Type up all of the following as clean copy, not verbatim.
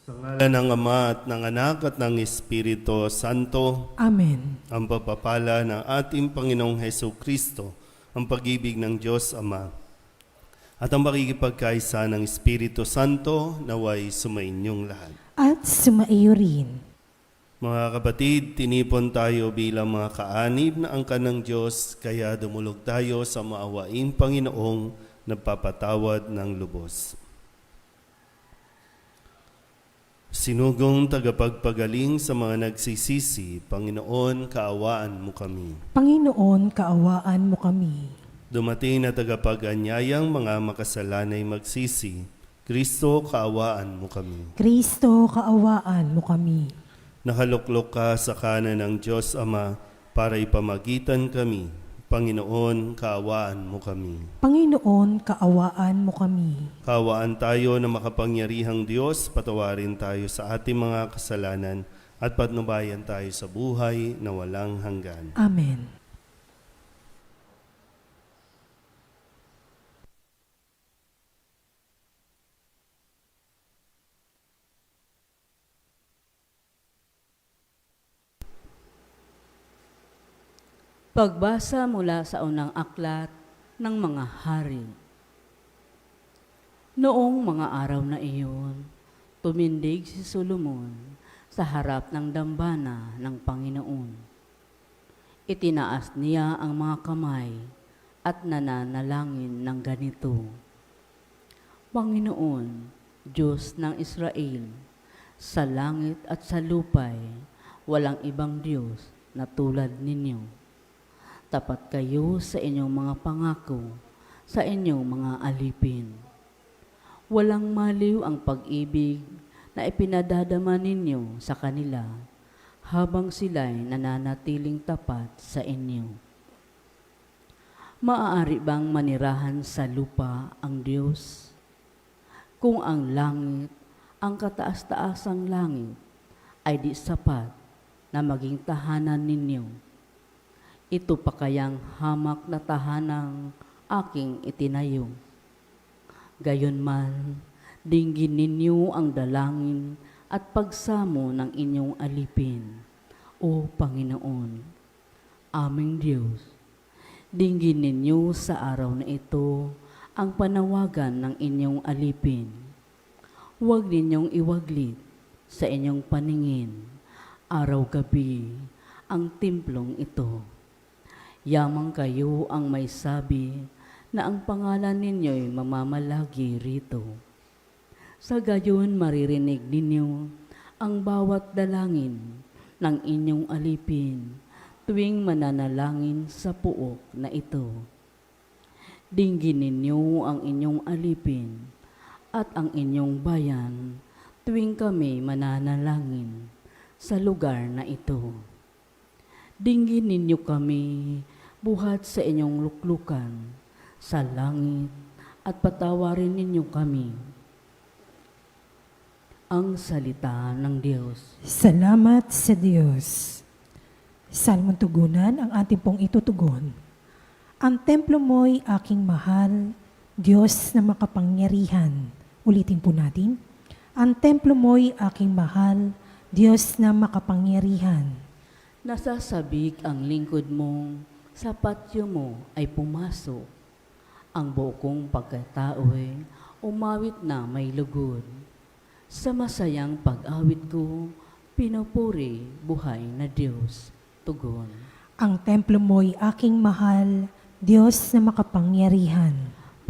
Sa ngalan ng Ama at ng Anak at ng Espiritu Santo, Amen. ang pagpapala ng ating Panginoong Hesus Kristo, ang pag-ibig ng Diyos Ama, at ang pakikipagkaisa ng Espiritu Santo naway sumainyong lahat. At sumaiyo rin. Mga kapatid, tinipon tayo bilang mga kaanib na angkan ng Diyos, kaya dumulog tayo sa maawaing Panginoong nagpapatawad ng lubos. Sinugong tagapagpagaling sa mga nagsisisi, Panginoon, kaawaan mo kami. Panginoon, kaawaan mo kami. Dumating na tagapag-anyayang mga makasalanay magsisi, Kristo, kaawaan mo kami. Kristo, kaawaan mo kami. Nakaluklok ka sa kanan ng Diyos Ama para ipamagitan kami. Panginoon, kaawaan mo kami. Panginoon, kaawaan mo kami. Kaawaan tayo na makapangyarihang Diyos, patawarin tayo sa ating mga kasalanan at patnubayan tayo sa buhay na walang hanggan. Amen. Pagbasa mula sa unang aklat ng mga hari. Noong mga araw na iyon, tumindig si Solomon sa harap ng dambana ng Panginoon. Itinaas niya ang mga kamay at nananalangin ng ganito: Panginoon, Diyos ng Israel, sa langit at sa lupay, walang ibang Diyos na tulad ninyo. Tapat kayo sa inyong mga pangako, sa inyong mga alipin. Walang maliw ang pag-ibig na ipinadadama ninyo sa kanila habang sila'y nananatiling tapat sa inyo. Maaari bang manirahan sa lupa ang Diyos? Kung ang langit, ang kataas-taasang langit, ay di sapat na maging tahanan ninyo, ito pa kayang hamak na tahanang aking itinayo. Gayunman, dinggin ninyo ang dalangin at pagsamo ng inyong alipin, O Panginoon, aming Diyos. Dinggin ninyo sa araw na ito ang panawagan ng inyong alipin. Huwag ninyong iwaglit sa inyong paningin, araw-gabi, ang templong ito. Yamang kayo ang may sabi na ang pangalan ninyo'y mamamalagi rito. Sa gayon maririnig ninyo ang bawat dalangin ng inyong alipin tuwing mananalangin sa puok na ito. Dinggin ninyo ang inyong alipin at ang inyong bayan tuwing kami mananalangin sa lugar na ito. Dinggin ninyo kami buhat sa inyong luklukan sa langit at patawarin ninyo kami. Ang salita ng Diyos. Salamat sa Diyos. Salmong tugunan ang ating pong itutugon. Ang templo mo'y aking mahal, Diyos na makapangyarihan. Ulitin po natin. Ang templo mo'y aking mahal, Diyos na makapangyarihan. Nasasabik ang lingkod mong sa patio mo ay pumasok. Ang buong pagkatao'y umawit na may lugod. Sa masayang pag-awit ko, pinupuri buhay na Diyos. Tugon. Ang templo mo'y aking mahal, Diyos na makapangyarihan.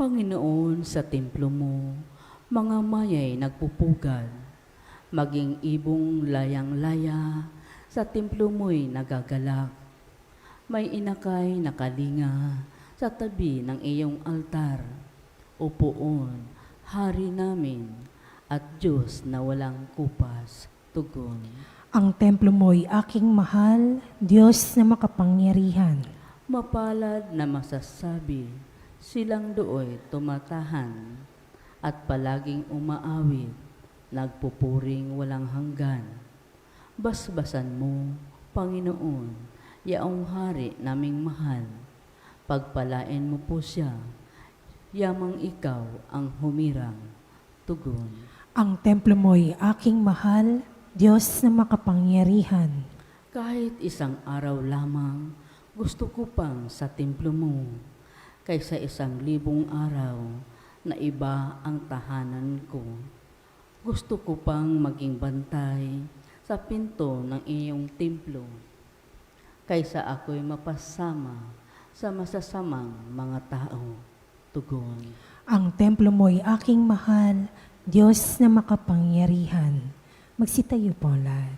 Panginoon, sa templo mo, mga maya'y nagpupugad. Maging ibong layang-laya, sa templo mo'y nagagalak. May inakay na kalinga sa tabi ng iyong altar. Upoon, hari namin at Diyos na walang kupas. Tugon. Ang templo mo'y aking mahal, Diyos na makapangyarihan. Mapalad na masasabi, silang dooy tumatahan at palaging umaawit, nagpupuring walang hanggan. Basbasan mo, Panginoon, yaong hari naming mahal. Pagpalain mo po siya, yamang ikaw ang humirang. Tugon. Ang templo mo'y aking mahal, Diyos na makapangyarihan. Kahit isang araw lamang, gusto ko pang sa templo mo, kaysa 1,000 araw na iba ang tahanan ko. Gusto ko pang maging bantay sa pinto ng iyong templo, kaysa ako'y mapasama sa masasamang mga tao. Tugon. Ang templo mo'y aking mahal, Diyos na makapangyarihan. Magsitayo po lahat.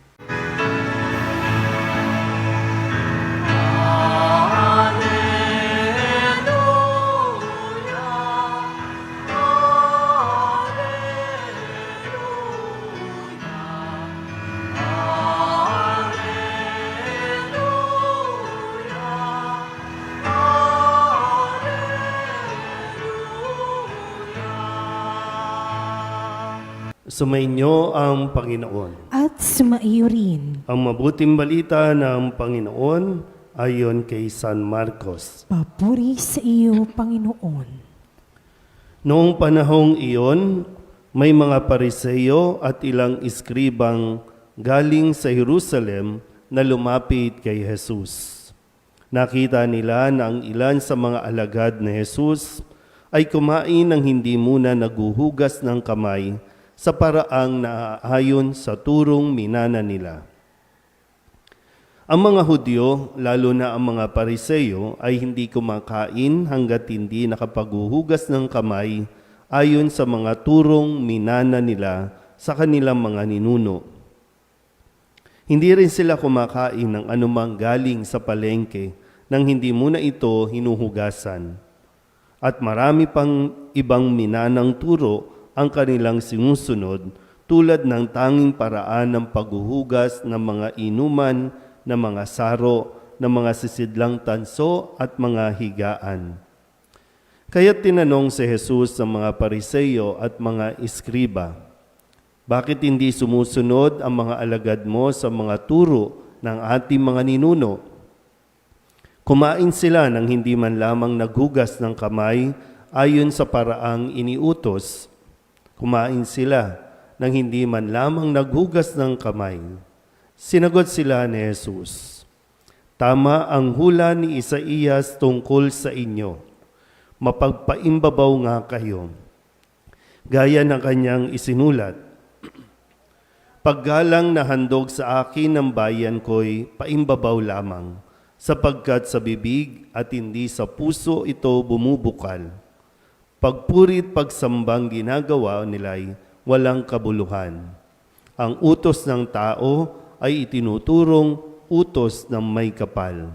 Sumainyo ang Panginoon. At sumaiyo rin. Ang mabuting balita ng Panginoon ayon kay San Marcos. Papuri sa iyo, Panginoon. Noong panahong iyon, may mga Pariseo at ilang iskribang galing sa Jerusalem na lumapit kay Jesus. Nakita nila na ang ilan sa mga alagad ni Jesus ay kumain ng hindi muna naguhugas ng kamay sa paraang naaayon sa turong minana nila. Ang mga Hudyo, lalo na ang mga Pariseo, ay hindi kumakain hanggat hindi nakapaghuhugas ng kamay ayon sa mga turong minana nila sa kanilang mga ninuno. Hindi rin sila kumakain ng anumang galing sa palengke nang hindi muna ito hinuhugasan. At marami pang ibang minanang turo ang kanilang sinusunod tulad ng tanging paraan ng paghuhugas ng mga inuman, ng mga saro, ng mga sisidlang tanso at mga higaan. Kaya tinanong si Jesus sa mga Pariseo at mga iskriba, bakit hindi sumusunod ang mga alagad mo sa mga turo ng ating mga ninuno? Kumain sila ng hindi man lamang naghugas ng kamay ayon sa paraang iniutos. Kumain sila ng hindi man lamang naghugas ng kamay. Sinagot sila ni Jesus, tama ang hula ni Isaías tungkol sa inyo. Mapagpaimbabaw nga kayo. Gaya ng kanyang isinulat, paggalang na handog sa akin ng bayan ko'y paimbabaw lamang, sapagkat sa bibig at hindi sa puso ito bumubukal. Pagpurit pagsambang ginagawa nila'y walang kabuluhan. Ang utos ng tao ay itinuturong utos ng may kapal.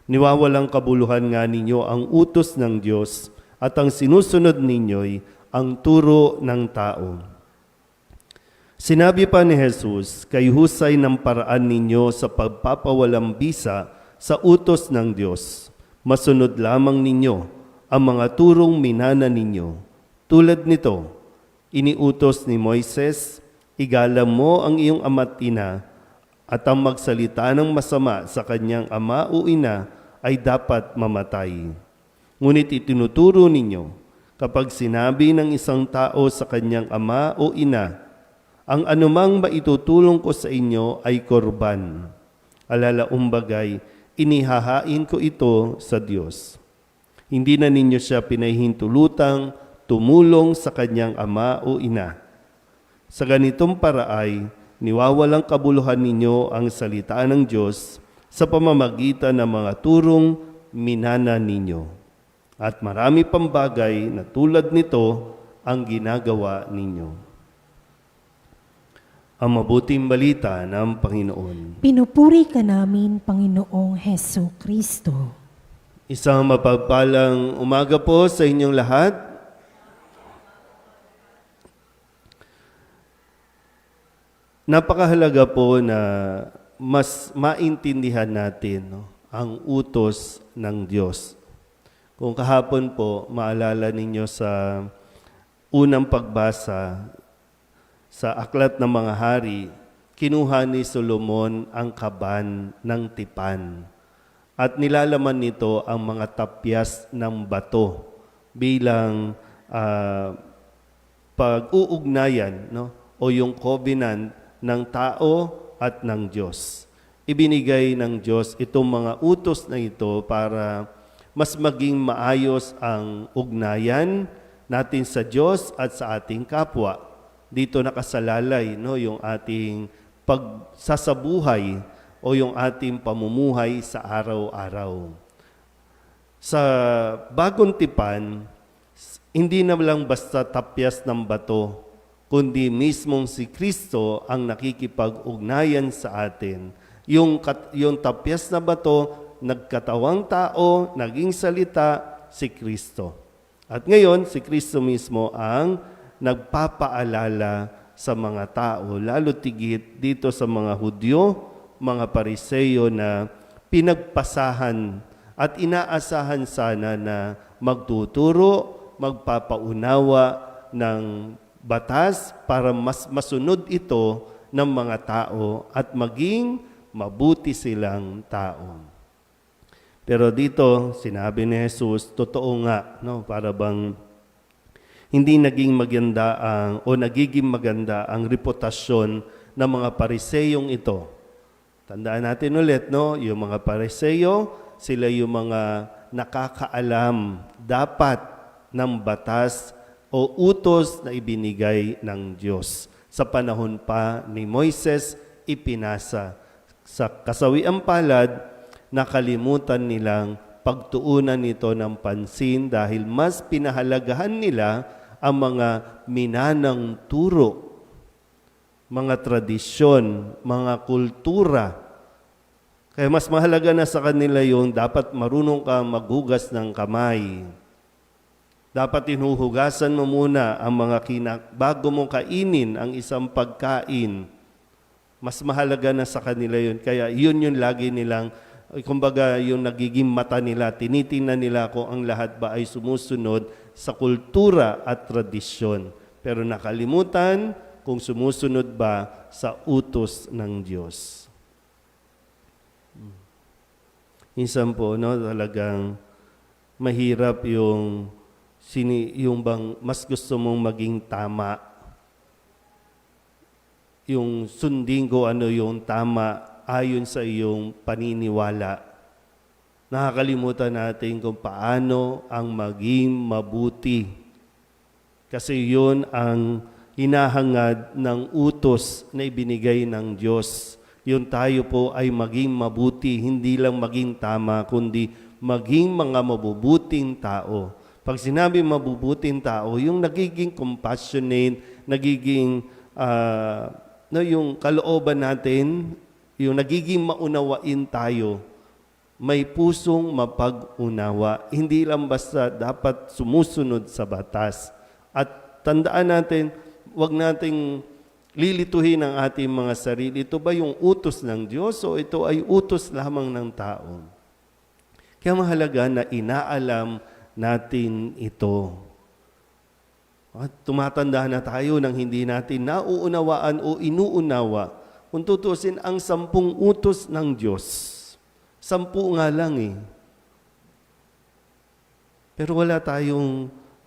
Niwawalang kabuluhan nga ninyo ang utos ng Diyos at ang sinusunod ninyo'y ang turo ng tao. Sinabi pa ni Jesus, kay husay ng paraan ninyo sa pagpapawalang bisa sa utos ng Diyos. Masunod lamang ninyo ang mga turong minana ninyo. Tulad nito, iniutos ni Moises, igalang mo ang iyong ama't ina, at ang magsalita ng masama sa kanyang ama o ina ay dapat mamatay. Ngunit itinuturo ninyo, kapag sinabi ng isang tao sa kanyang ama o ina, ang anumang maitutulong ko sa inyo ay korban. Alalaong inihahain ko ito sa Diyos. Hindi na ninyo siya pinahihintulutang tumulong sa kanyang ama o ina. Sa ganitong paraay, niwawalang kabuluhan ninyo ang salita ng Diyos sa pamamagitan ng mga turong minana ninyo. At marami pang bagay na tulad nito ang ginagawa ninyo. Ang mabuting balita ng Panginoon. Pinupuri ka namin, Panginoong Heso Kristo. Isang mapagpalang umaga po sa inyong lahat. Napakahalaga po na mas maintindihan natin ang utos ng Diyos. Kung kahapon po, maalala ninyo sa unang pagbasa sa Aklat ng Mga Hari, kinuha ni Solomon ang kaban ng tipan. At nilalaman nito ang mga tapyas ng bato bilang pag-uugnayan, no? O yung covenant ng tao at ng Diyos. Ibinigay ng Diyos itong mga utos na ito para mas maging maayos ang ugnayan natin sa Diyos at sa ating kapwa. Dito nakasalalay, no, yung ating pagsasabuhay o yung ating pamumuhay sa araw-araw. Sa Bagong Tipan, hindi na lang basta tapyas ng bato, kundi mismong si Kristo ang nakikipag-ugnayan sa atin. Yung tapyas na bato, nagkatawang tao, naging salita, si Kristo. At ngayon, si Kristo mismo ang nagpapaalala sa mga tao, lalo tigit dito sa mga Hudyo, mga Pariseyo na pinagpasahan at inaasahan sana na magtuturo, magpapaunawa ng batas para mas masunod ito ng mga tao at maging mabuti silang tao. Pero dito, sinabi ni Jesus, totoo nga, no, para bang hindi naging maganda nagiging maganda ang reputasyon ng mga Pariseyong ito. Tandaan natin ulit, no, yung mga Pariseyo, sila yung mga nakakaalam dapat ng batas o utos na ibinigay ng Diyos. Sa panahon pa ni Moises, ipinasa. Sa kasawiang palad, nakalimutan nilang pagtuunan nito ng pansin dahil mas pinahalagahan nila ang mga minanang turo, mga tradisyon, mga kultura. Kaya mas mahalaga na sa kanila yung dapat marunong ka maghugas ng kamay. Dapat hinuhugasan mo muna ang mga bago mong kainin ang isang pagkain. Mas mahalaga na sa kanila yun. Kaya yun yung lagi nilang, kumbaga yung nagiging mata nila, tinitingnan nila kung ang lahat ba ay sumusunod sa kultura at tradisyon. Pero nakalimutan kung sumusunod ba sa utos ng Diyos. Minsan po, no, talagang mahirap yung bang mas gusto mong maging tama. Yung sundin ko ano yung tama ayon sa iyong paniniwala. Nakakalimutan natin kung paano ang maging mabuti. Kasi yun ang hinahangad ng utos na ibinigay ng Diyos. Yung tayo po ay maging mabuti, hindi lang maging tama, kundi maging mga mabubuting tao. Pag sinabi mabubuting tao, yung nagiging compassionate, nagiging yung kalooban natin, yung nagiging maunawain tayo, may pusong mapag-unawa. Hindi lang basta dapat sumusunod sa batas. At tandaan natin, wag nating lilituhin ang ating mga sarili. Ito ba yung utos ng Diyos o ito ay utos lamang ng tao? Kaya mahalaga na inaalam natin ito. At tumatanda na tayo nang hindi natin nauunawaan o inuunawa. Kung tutusin ang 10 utos ng Diyos, 10 nga lang eh. Pero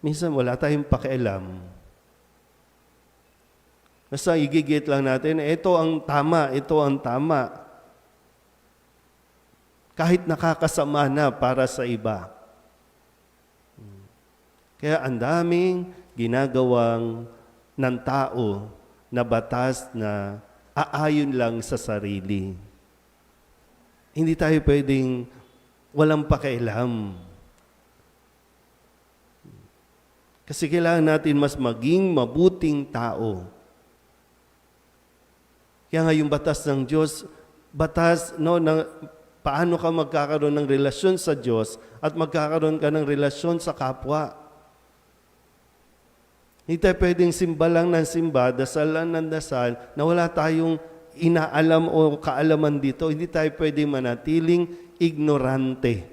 minsan wala tayong pakialam. Basta igigit lang natin, ito ang tama, ito ang tama. Kahit nakakasama na para sa iba. Kaya ang daming ginagawang ng tao na batas na aayon lang sa sarili. Hindi tayo pwedeng walang pakialam. Kasi kailangan natin mas maging mabuting tao. Kaya nga yung batas ng Diyos, na paano ka magkakaroon ng relasyon sa Diyos at magkakaroon ka ng relasyon sa kapwa. Hindi tayo pwedeng simba lang ng simba, dasal lang ng dasal, na wala tayong inaalam o kaalaman dito. Hindi tayo pwedeng manatiling ignorante.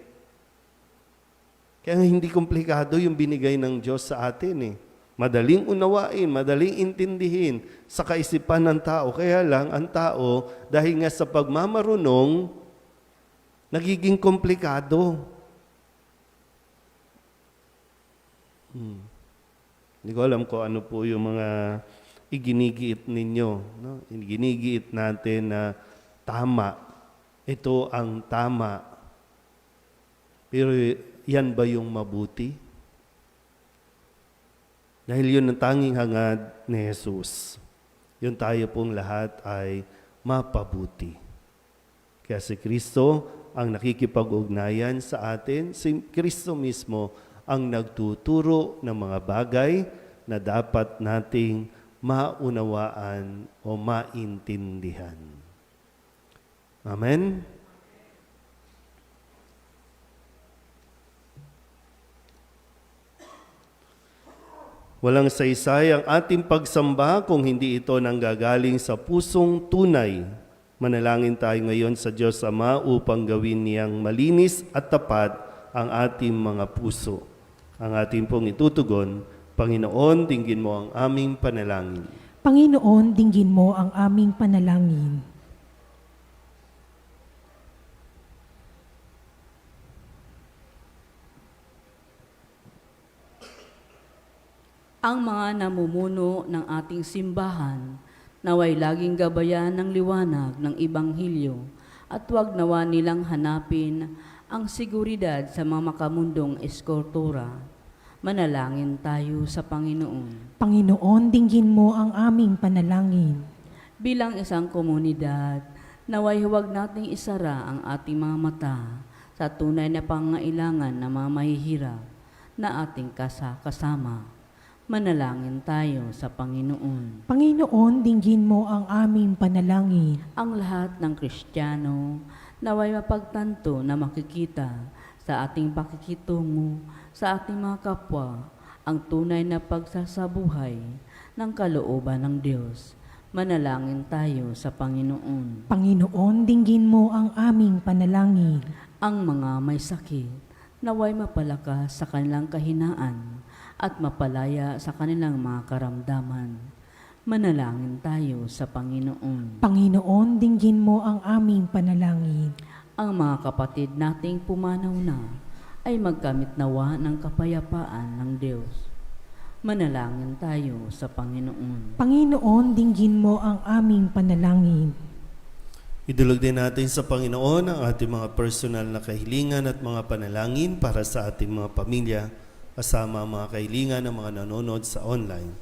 Kaya hindi komplikado yung binigay ng Diyos sa atin eh. Madaling unawain, madaling intindihin sa kaisipan ng tao. Kaya lang, ang tao, dahil nga sa pagmamarunong, nagiging komplikado. Hindi ko alam kung ano po yung mga iginigiit ninyo. No? Iginigiit natin na tama. Ito ang tama. Pero yan ba yung mabuti? Dahil yun ang tanging hangad ni Jesus. Yun tayo pong lahat ay mapabuti. Kaya si Kristo ang nakikipag-ugnayan sa atin. Si Kristo mismo ang nagtuturo ng mga bagay na dapat nating maunawaan o maintindihan. Amen? Walang saysay ang ating pagsamba kung hindi ito nanggagaling sa pusong tunay. Manalangin tayo ngayon sa Diyos Ama upang gawin niyang malinis at tapat ang ating mga puso. Ang ating pong itutugon, Panginoon, dinggin mo ang aming panalangin. Panginoon, dinggin mo ang aming panalangin. Ang mga namumuno ng ating simbahan, naway laging gabayan ng liwanag ng Ibanghilyo at huwag nawa nilang hanapin ang seguridad sa mga makamundong eskultura. Manalangin tayo sa Panginoon. Panginoon, dinggin mo ang aming panalangin. Bilang isang komunidad, naway huwag nating isara ang ating mga mata sa tunay na pangailangan ng mga mahihirap na ating kasama. Manalangin tayo sa Panginoon. Panginoon, dinggin mo ang aming panalangin. Ang lahat ng Kristiyano naway mapagtanto na makikita sa ating pakikitungo sa ating mga kapwa ang tunay na pagsasabuhay ng kalooban ng Diyos. Manalangin tayo sa Panginoon. Panginoon, dinggin mo ang aming panalangin. Ang mga may sakit naway mapalakas sa kanilang kahinaan at mapalaya sa kanilang mga karamdaman. Manalangin tayo sa Panginoon. Panginoon, dinggin mo ang aming panalangin. Ang mga kapatid nating pumanaw na ay magkamit nawa ng kapayapaan ng Diyos. Manalangin tayo sa Panginoon. Panginoon, dinggin mo ang aming panalangin. Idulog din natin sa Panginoon ang ating mga personal na kahilingan at mga panalangin para sa ating mga pamilya, kasama ang mga kahilingan ng mga nanonood sa online.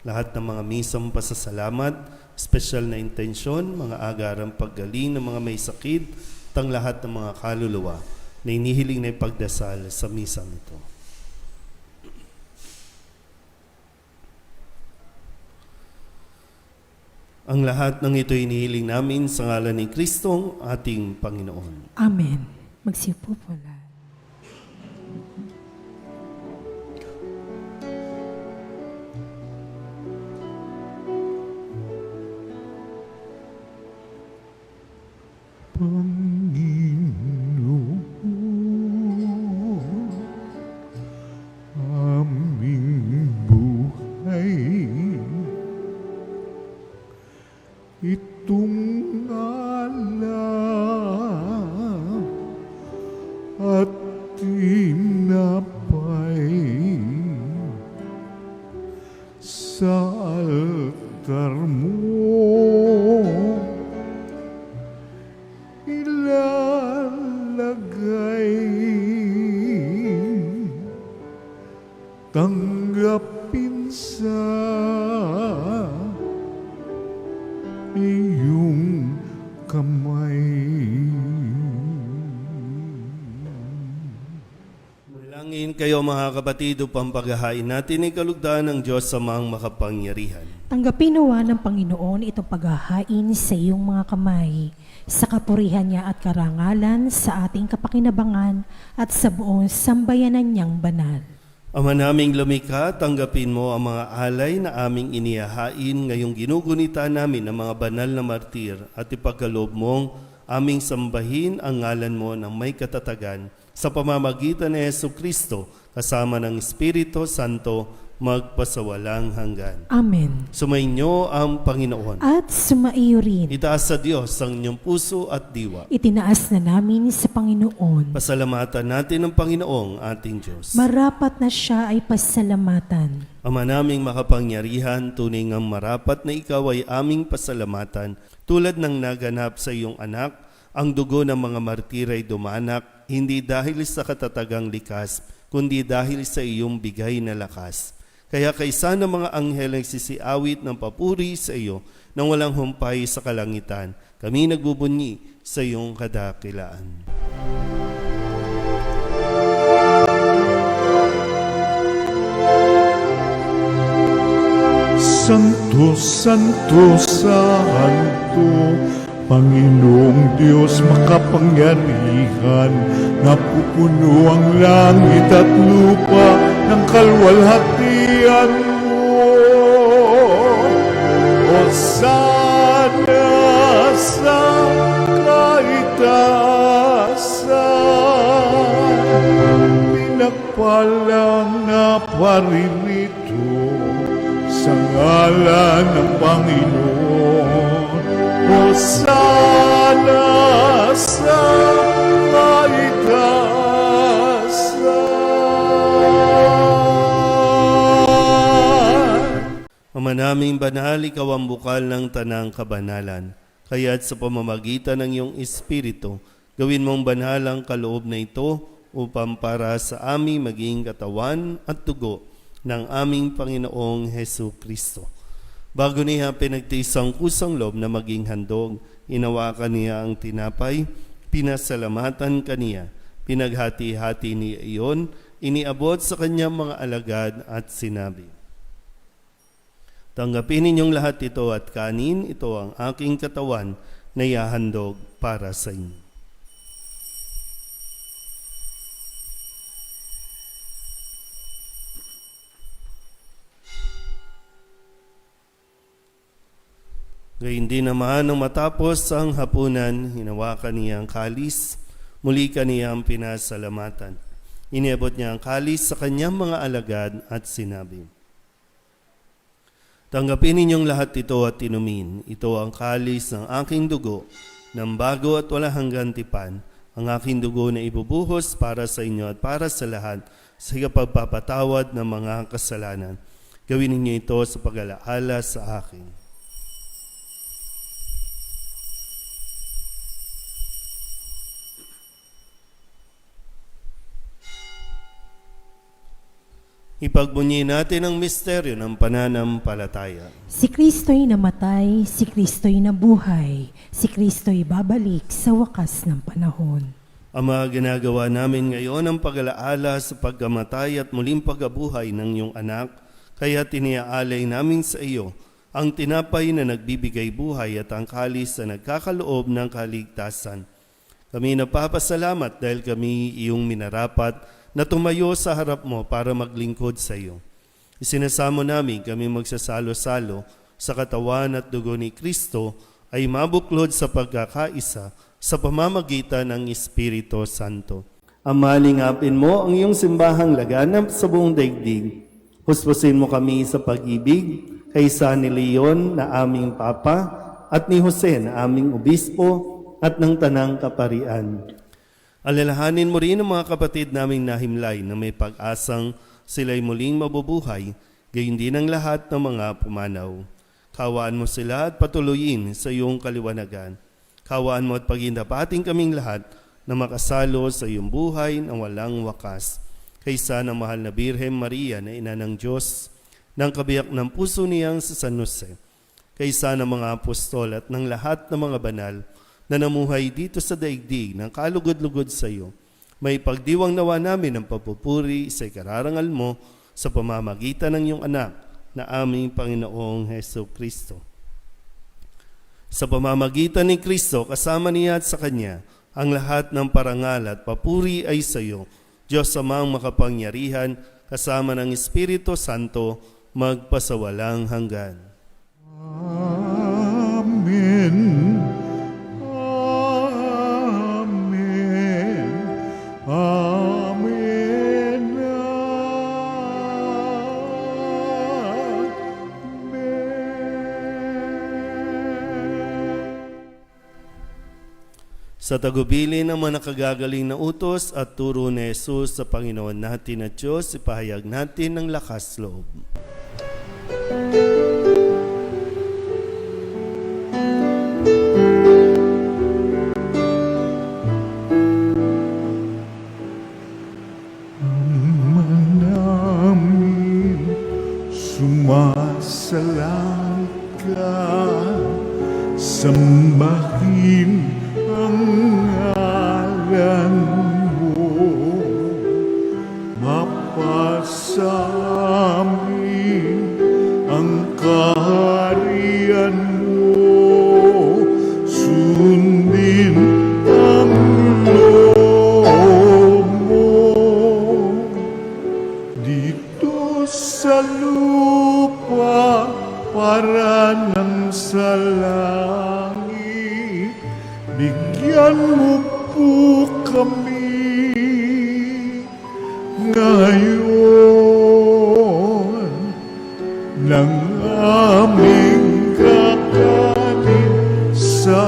Lahat ng mga misang pasasalamat, special na intensyon, mga agarang paggaling ng mga may sakit, at ang lahat ng mga kaluluwa na inihiling na ipagdasal sa misang ito. Ang lahat ng ito inihiling namin sa ngalan ni Kristong ating Panginoon. Amen. Magsiupo po lahat. Panginoon, aming buhay, itong alam at tinapay sa altar mo ilalagay, tanggapin sa iyong kamay. Manalangin kayo mga kapatid upang paghahain natin ay kalugdan ng Diyos sa mga makapangyarihan. Tanggapin nawa ng Panginoon itong paghahain sa iyong mga kamay, sa kapurihan niya at karangalan, sa ating kapakinabangan at sa buong sambayanan niyang banal. Ama naming lumikha, tanggapin mo ang mga alay na aming inihahain ngayong ginugunita namin ng mga banal na martir at ipagkaloob mong aming sambahin ang ngalan mo ng may katatagan sa pamamagitan ni Jesu Kristo kasama ng Espiritu Santo magpasawalang hanggan. Amen. Sumainyo ang Panginoon. At sumaiyo rin. Itaas sa Diyos ang inyong puso at diwa. Itinaas na namin sa Panginoon. Pasalamatan natin ang Panginoong ating Diyos. Marapat na siya ay pasalamatan. Ama naming makapangyarihan, tunay ngang marapat na ikaw ay aming pasalamatan, tulad ng naganap sa iyong anak, ang dugo ng mga martir ay dumanak, hindi dahil sa katatagang likas, kundi dahil sa iyong bigay na lakas. Kaya kaysa ng mga anghel ay sisiawit ng papuri sa iyo nang walang humpay sa kalangitan, kami nagbubunyi sa iyong kadakilaan. Santo, Santo, Santo, Panginoong Diyos makapangyarihan, napupuno ang langit at lupa ng kalwalhatian mo. Hosana sa kaitaasan, pinagpalang na paririto sa ngalan ng Panginoon. Hosana sa kaitaasan. Ama naming banal, ikaw ang bukal ng tanang kabanalan. Kaya't sa pamamagitan ng iyong Espiritu, gawin mong banal ang kaloob na ito upang para sa aming maging katawan at dugo ng aming Panginoong Hesu Kristo. Bago niya pinagtiis ang kusang loob na maging handog, inawakan niya ang tinapay, pinasalamatan kaniya, pinaghati-hati niya iyon, iniabot sa kanyang mga alagad at sinabi, "Tanggapin ninyong lahat ito at kanin, ito ang aking katawan na ihahandog para sa inyo." Gayun din naman nang matapos ang hapunan, hinawakan niya ang kalis, muli kaniyang pinasalamatan. Iniabot niya ang kalis sa kanyang mga alagad at sinabi, "Tanggapin ninyong lahat ito at inumin. Ito ang kalis ng aking dugo, ng bago at wala hanggang tipan, ang aking dugo na ibubuhos para sa inyo at para sa lahat sa pagpapatawad ng mga kasalanan. Gawin ninyo ito sa pag-alaala sa akin." Ipagbunyi natin ang misteryo ng pananampalataya. Si Kristo'y namatay, si Kristo'y nabuhay, si Kristo'y babalik sa wakas ng panahon. Ama, ginagawa namin ngayon ang pag-alaala sa pagkamatay at muling pagkabuhay ng iyong anak, kaya tiniaalay namin sa iyo ang tinapay na nagbibigay buhay at ang kalis na nagkakaloob ng kaligtasan. Kami napapasalamat dahil kami iyong minarapat na tumayo sa harap mo para maglingkod sa iyo. Isinasamo namin kami magsasalo-salo sa katawan at dugo ni Kristo ay mabuklod sa pagkakaisa sa pamamagitan ng Espiritu Santo. Ama, lingapin mo ang iyong simbahang laganap sa buong daigdig. Huspusin mo kami sa pag-ibig kaysa ni Leon na aming Papa at ni Jose na aming Obispo at ng Tanang Kaparian. Alalahanin mo rin ang mga kapatid naming nahimlay na may pag-asang sila'y muling mabubuhay, gayon din ang lahat ng mga pumanaw. Kawaan mo sila at patuloyin sa iyong kaliwanagan. Kawaan mo at pagindapating kaming lahat na makasalo sa iyong buhay na walang wakas. Kaysa ng mahal na Birhen Maria na ina ng Diyos, ng kabiyak ng puso niyang sa San Jose, kaysa ng mga apostol at ng lahat ng mga banal na namuhay dito sa daigdig ng kalugod-lugod sa iyo, may pagdiwang nawa namin ng papupuri sa ikararangal mo sa pamamagitan ng iyong anak na aming Panginoong Hesu Kristo. Sa pamamagitan ni Kristo, kasama niya at sa Kanya, ang lahat ng parangal at papuri ay sa iyo, Diyos Amang makapangyarihan, kasama ng Espiritu Santo, magpasawalang hanggan. Amen. Amen. Amen. Sa tagubili ng mga nakagagaling na utos at turo ni Jesus sa Panginoon natin at Diyos, ipahayag natin ng lakas loob. namin sumasalang ka, sambahin ang ngalan mo, mapasamin ang kaharian mo, sundin ang loob mo dito sa lupa para nang sa langit. Bigyan mo po kami ngayon ng aming kakanin sa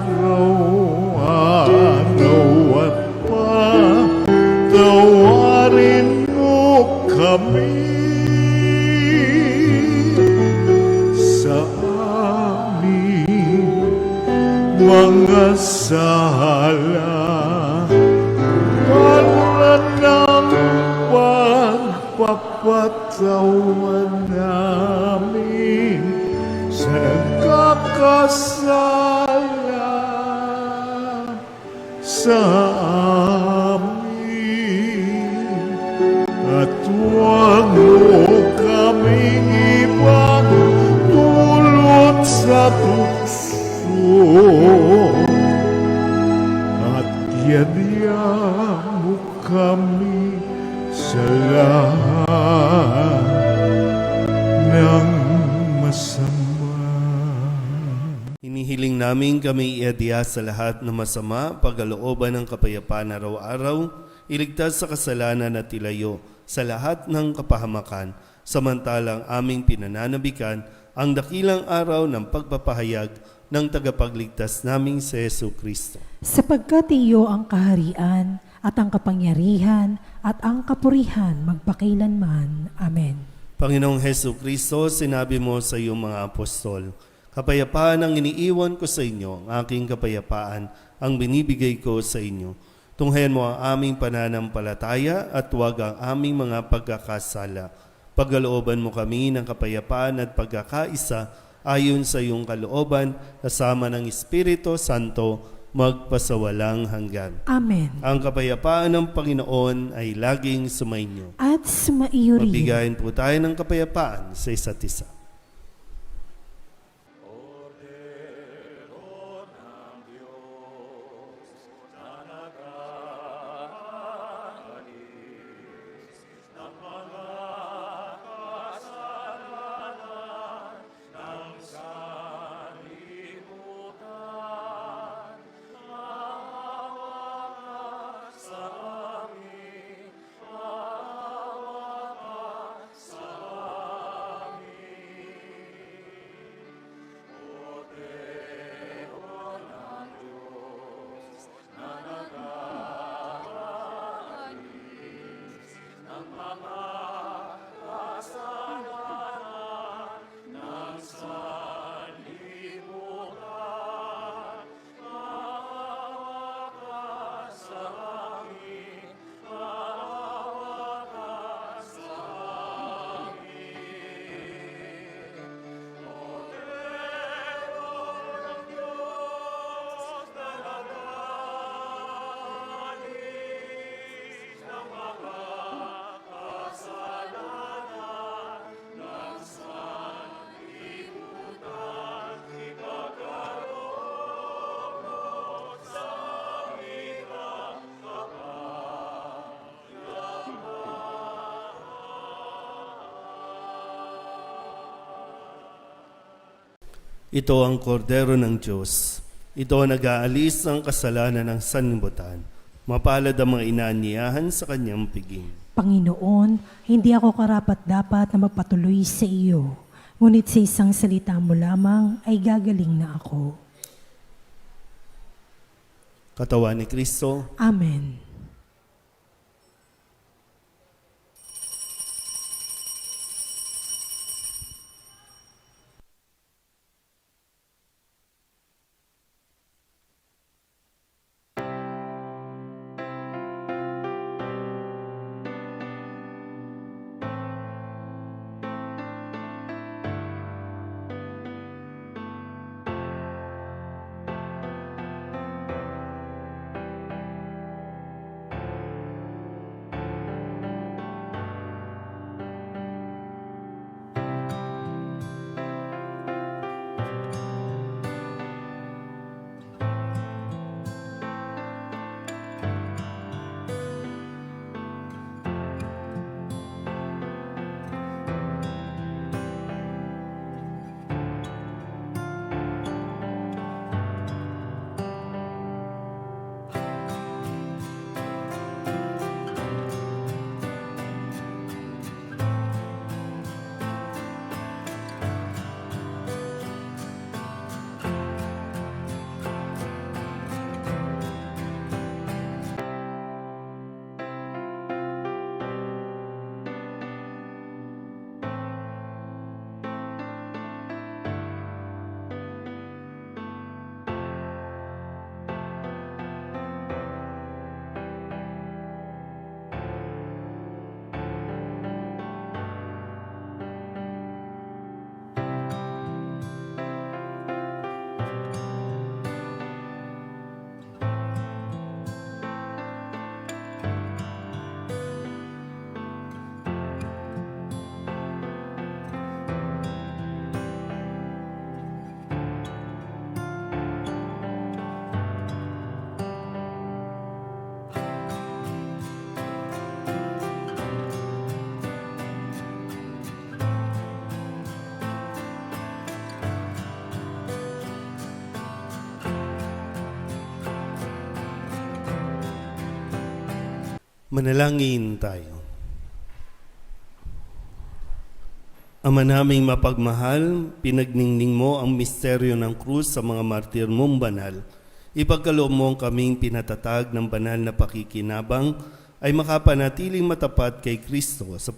araw-araw at patawarin mo kami sa aming mga sala para ng pagpapatawa namin sa nagkakasala sa amin, at huwag mo kaming ipagdulot sa tukso, at yadya mo kami sa lahat ng masama. Hinihiling namin kami iadya sa lahat ng masama, pagkalooban ng kapayapaan araw-araw, iligtas sa kasalanan at ilayo sa lahat ng kapahamakan, samantalang aming pinananabikan ang dakilang araw ng pagpapahayag ng tagapagligtas naming si Jesucristo. Sapagkat iyo ang kaharian at ang kapangyarihan at ang kapurihan magpakailanman. Amen. Panginoong Jesucristo, sinabi mo sa iyong mga apostol, kapayapaan ang iniiwan ko sa inyo, ang aking kapayapaan ang binibigay ko sa inyo. Tunghayan mo ang aming pananampalataya at huwag ang aming mga pagkakasala. Pagkalooban mo kami ng kapayapaan at pagkakaisa ayon sa iyong kalooban, kasama ng Espiritu Santo, magpasawalang hanggan. Amen. Ang kapayapaan ng Panginoon ay laging sumainyo. At sumaiyo rin. Mabigayin po tayo ng kapayapaan sa isa't isa. Ito ang kordero ng Diyos. Ito ang nag-aalis ng kasalanan ng sanlibutan. Mapalad ang mga inaanyayahan sa kanyang piging. Panginoon, hindi ako karapat-dapat na magpatuloy sa iyo. Ngunit sa isang salita mo lamang ay gagaling na ako. Katawan ni Kristo. Amen. Manalangin tayo. Ama naming mapagmahal, pinagningning mo ang misteryo ng krus sa mga martir mong banal. Ipagkaloob mo kaming pinatatag ng banal na pakikinabang ay makapanatiling matapat kay Kristo sa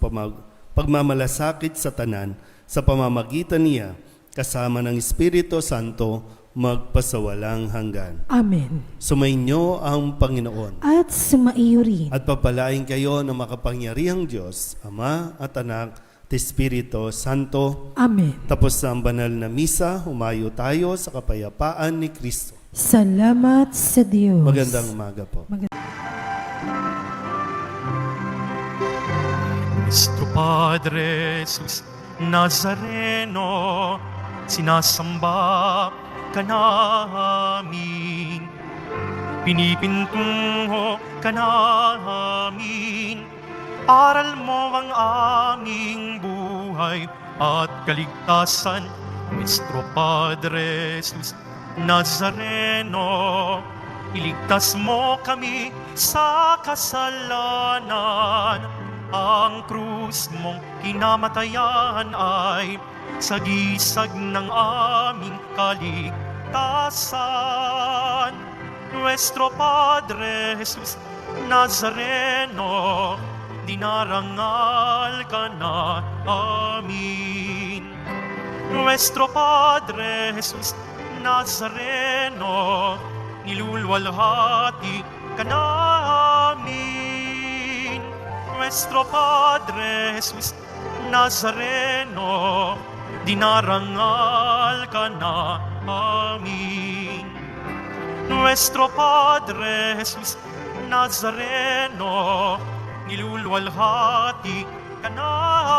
pagmamalasakit sa tanan sa pamamagitan niya kasama ng Espiritu Santo magpasawalang hanggan. Amen. Sumainyo ang Panginoon. At sumaiyo rin. At papalain kayo ng makapangyarihang Diyos, Ama at Anak at Espiritu Santo. Amen. Tapos na ang banal na misa, humayo tayo sa kapayapaan ni Kristo. Salamat sa Diyos. Magandang umaga po. Nuestro Padre Jesus Nazareno, sinasamba ka namin, pinipintungo ka namin, aral mo ang aming buhay at kaligtasan. Nuestro Padre Jesus Nazareno, iligtas mo kami sa kasalanan. Ang krus mong kinamatayan ay sagisag ng aming kaligtasan. Nuestro Padre Jesus Nazareno, dinarangal ka na amin. Nuestro Padre Jesus Nazareno, nilulwalhati ka namin. Nuestro Padre Jesus Nazareno, dinarangal ka na amin. Nuestro Padre Jesus Nazareno, nilulwalhati ka namin.